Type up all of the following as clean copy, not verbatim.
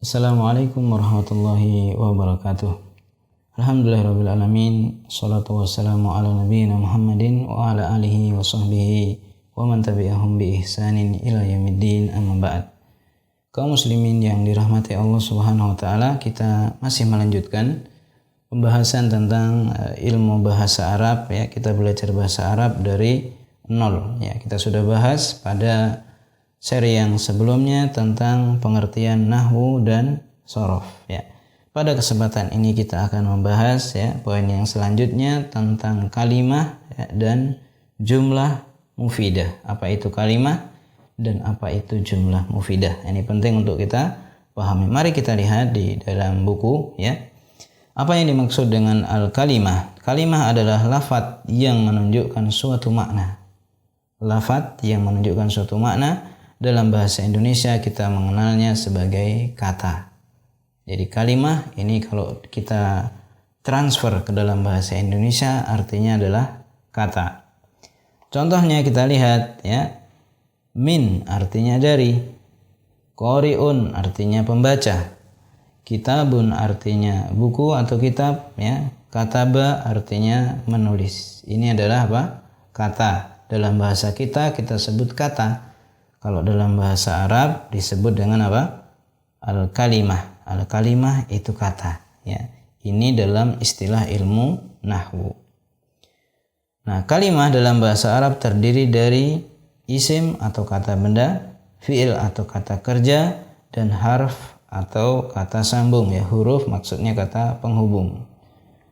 Assalamualaikum warahmatullahi wabarakatuh. Alhamdulillahirrabbilalamin. Salatu wassalamu ala nabiyina Muhammadin wa ala alihi wa sahbihi wa man tabi'ahum bi ihsanin ila yaumiddin, amma ba'd. Kaum muslimin yang dirahmati Allah Subhanahu wa taala, kita masih melanjutkan pembahasan tentang ilmu bahasa Arab ya. Kita belajar bahasa Arab dari nol ya. Kita sudah bahas pada seri yang sebelumnya tentang pengertian nahwu dan shorof ya. Pada kesempatan ini kita akan membahas ya poin yang selanjutnya tentang kalimah ya, dan jumlah mufidah. Apa itu kalimah dan apa itu jumlah mufidah? Ini penting untuk kita pahami. Mari kita lihat di dalam buku ya. Apa yang dimaksud dengan al-kalimah? Kalimah adalah lafadz yang menunjukkan suatu makna. Lafadz yang menunjukkan suatu makna. Dalam bahasa Indonesia kita mengenalnya sebagai kata. Jadi kalimah ini kalau kita transfer ke dalam bahasa Indonesia artinya adalah kata. Contohnya kita lihat ya. Min artinya dari. Qori'un artinya pembaca. Kitabun artinya buku atau kitab ya. Kataba artinya menulis. Ini adalah apa? Kata. Dalam bahasa kita sebut kata. Kalau dalam bahasa Arab disebut dengan apa? Al-kalimah. Al-kalimah itu kata ya. Ini dalam istilah ilmu nahwu. Nah, kalimah dalam bahasa Arab terdiri dari isim atau kata benda, fi'il atau kata kerja, dan harf atau kata sambung ya. Huruf maksudnya kata penghubung.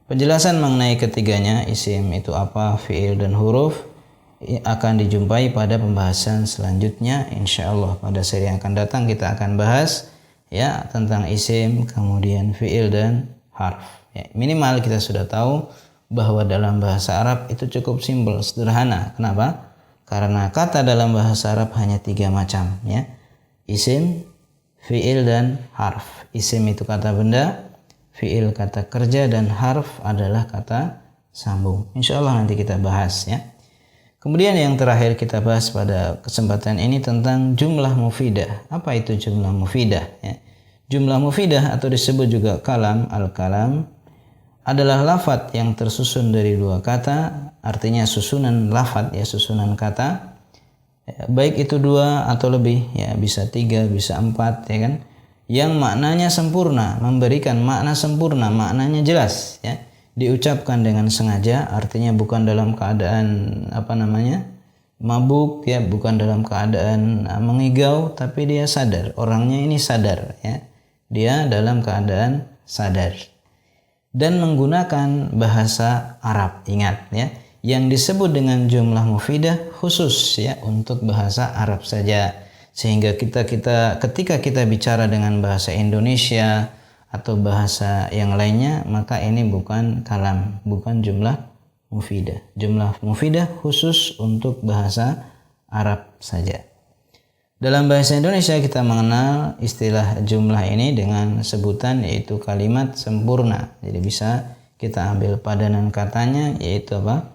Penjelasan mengenai ketiganya, isim itu apa, fi'il dan huruf, akan dijumpai pada pembahasan selanjutnya insyaallah. Pada seri yang akan datang kita akan bahas ya tentang isim, kemudian fi'il dan harf ya. Minimal kita sudah tahu bahwa dalam bahasa Arab itu cukup simpel, sederhana. Kenapa? Karena kata dalam bahasa Arab hanya 3 macam ya. Isim, fi'il dan harf. Isim itu kata benda, fi'il kata kerja, dan harf adalah kata sambung. Insyaallah nanti kita bahas ya. Kemudian yang terakhir kita bahas pada kesempatan ini tentang jumlah mufidah. Apa itu jumlah mufidah? Ya. Jumlah mufidah atau disebut juga kalam, al-kalam, adalah lafadz yang tersusun dari 2 kata, artinya susunan lafadz ya, susunan kata. Ya, baik itu 2 atau lebih, ya bisa 3, bisa 4 ya kan. Yang maknanya sempurna, memberikan makna sempurna, maknanya jelas ya. Diucapkan dengan sengaja, artinya bukan dalam keadaan mabuk ya, bukan dalam keadaan mengigau, tapi dia sadar, orangnya ini sadar ya, dia dalam keadaan sadar, dan menggunakan bahasa Arab. Ingat ya, yang disebut dengan jumlah mufidah khusus ya untuk bahasa Arab saja, sehingga ketika kita bicara dengan bahasa Indonesia atau bahasa yang lainnya, maka ini bukan kalam, bukan jumlah mufidah. Jumlah mufidah khusus untuk bahasa Arab saja. Dalam bahasa Indonesia kita mengenal istilah jumlah ini dengan sebutan yaitu kalimat sempurna. Jadi bisa kita ambil padanan katanya yaitu apa?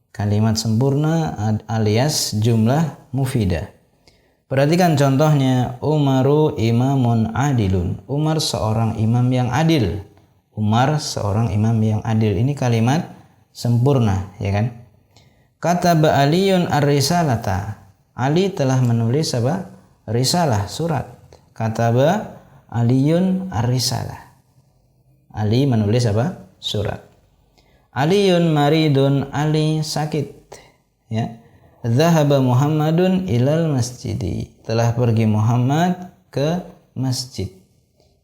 Kalimat sempurna alias jumlah mufidah. Perhatikan contohnya, Umaru imamun adilun. Umar seorang imam yang adil. Umar seorang imam yang adil. Ini kalimat sempurna, ya kan? Kataba Aliyun ar-risalata. Ali telah menulis apa? Risalah, surat. Kataba Aliyun ar-risalah. Ali menulis apa? Surat. Aliyun maridun. Ali sakit, ya. Dhahaba Muhammadun ilal masjidi. Telah pergi Muhammad ke masjid.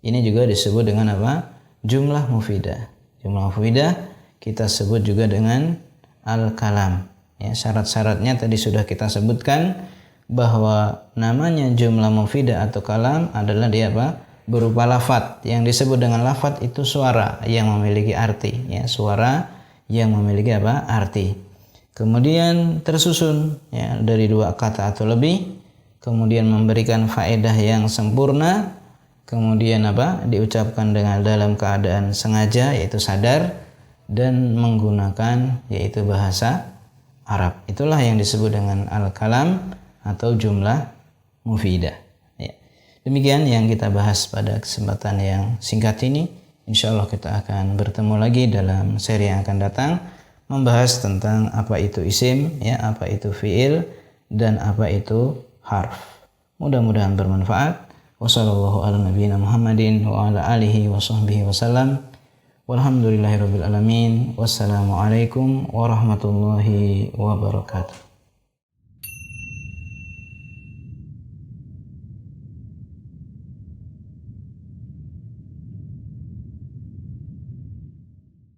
Ini juga disebut dengan apa? Jumlah mufidah. Jumlah mufidah kita sebut juga dengan al-kalam. Ya, syarat-syaratnya tadi sudah kita sebutkan bahwa namanya jumlah mufidah atau kalam adalah dia apa? Berupa lafadz. Yang disebut dengan lafadz itu suara yang memiliki arti. Ya, suara yang memiliki apa? Arti. Kemudian tersusun ya dari 2 kata atau lebih, kemudian memberikan faedah yang sempurna, kemudian apa? Diucapkan dengan dalam keadaan sengaja yaitu sadar, dan menggunakan yaitu bahasa Arab. Itulah yang disebut dengan al-kalam atau jumlah mufidah. Ya. Demikian yang kita bahas pada kesempatan yang singkat ini. Insya Allah kita akan bertemu lagi dalam seri yang akan datang, membahas tentang apa itu isim, ya, apa itu fiil, dan apa itu harf. Mudah-mudahan bermanfaat. Wassallallahu ala nabiyina Muhammadin wa ala alihi wa sahbihi wasallam. Walhamdulillahirabbil alamin. Wassalamualaikum warahmatullahi wabarakatuh.